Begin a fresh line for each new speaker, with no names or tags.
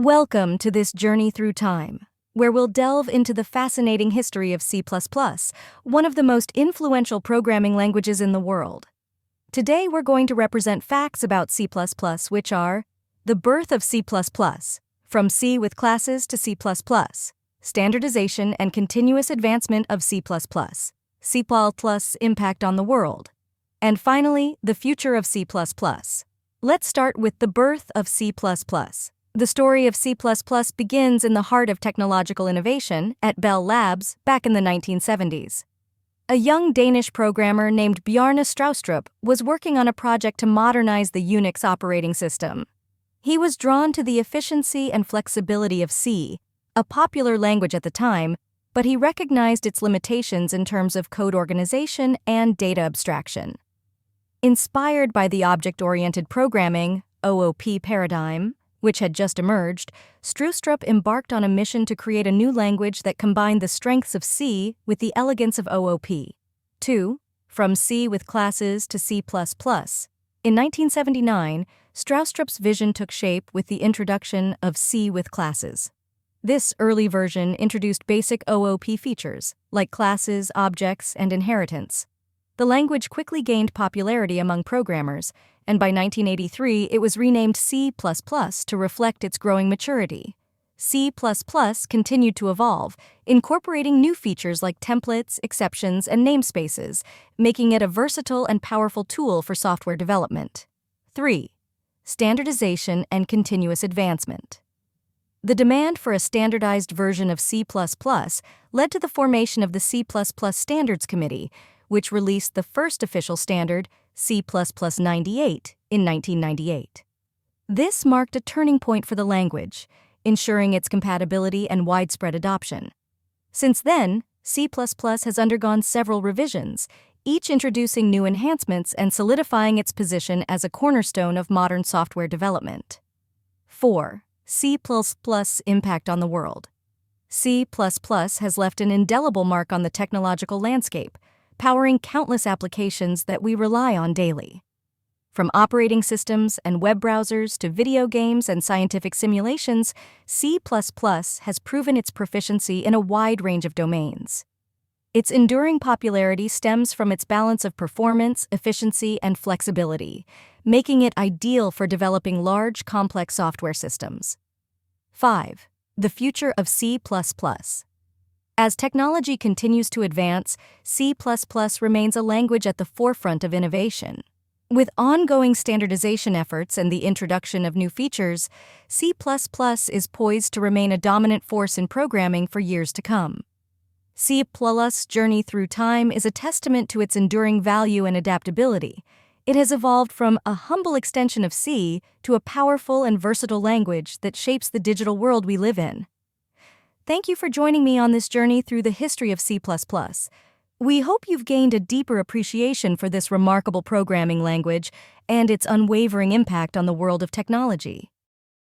Welcome to this journey through time, where we'll delve into the fascinating history of C++, one of the most influential programming languages in the world. Today we're going to represent facts about C++, which are the birth of C++, from C with classes to C++, standardization and continuous advancement of C++, C++ impact on the world, and finally, the future of C++. Let's start with the birth of C++. The story of C++ begins in the heart of technological innovation at Bell Labs back in the 1970s. A young Danish programmer named Bjarne Stroustrup was working on a project to modernize the Unix operating system. He was drawn to the efficiency and flexibility of C, a popular language at the time, but he recognized its limitations in terms of code organization and data abstraction. Inspired by the object-oriented programming (OOP) paradigm, which had just emerged, Stroustrup embarked on a mission to create a new language that combined the strengths of C with the elegance of OOP. 2. From C with classes to C++. In 1979, Stroustrup's vision took shape with the introduction of C with classes. This early version introduced basic OOP features, like classes, objects, and inheritance. The language quickly gained popularity among programmers, and by 1983 it was renamed C++ to reflect its growing maturity. C++ continued to evolve, incorporating new features like templates, exceptions, and namespaces, making it a versatile and powerful tool for software development. 3. Standardization and continuous advancement. The demand for a standardized version of C++ led to the formation of the C++ Standards Committee, which released the first official standard, C++ 98, in 1998. This marked a turning point for the language, ensuring its compatibility and widespread adoption. Since then, C++ has undergone several revisions, each introducing new enhancements and solidifying its position as a cornerstone of modern software development. 4. C++ impact on the world. C++ has left an indelible mark on the technological landscape, powering countless applications that we rely on daily. From operating systems and web browsers to video games and scientific simulations, C++ has proven its proficiency in a wide range of domains. Its enduring popularity stems from its balance of performance, efficiency, and flexibility, making it ideal for developing large, complex software systems. 5. The future of C++. As technology continues to advance, C++ remains a language at the forefront of innovation. With ongoing standardization efforts and the introduction of new features, C++ is poised to remain a dominant force in programming for years to come. C++'s journey through time is a testament to its enduring value and adaptability. It has evolved from a humble extension of C to a powerful and versatile language that shapes the digital world we live in. Thank you for joining me on this journey through the history of C++. We hope you've gained a deeper appreciation for this remarkable programming language and its unwavering impact on the world of technology.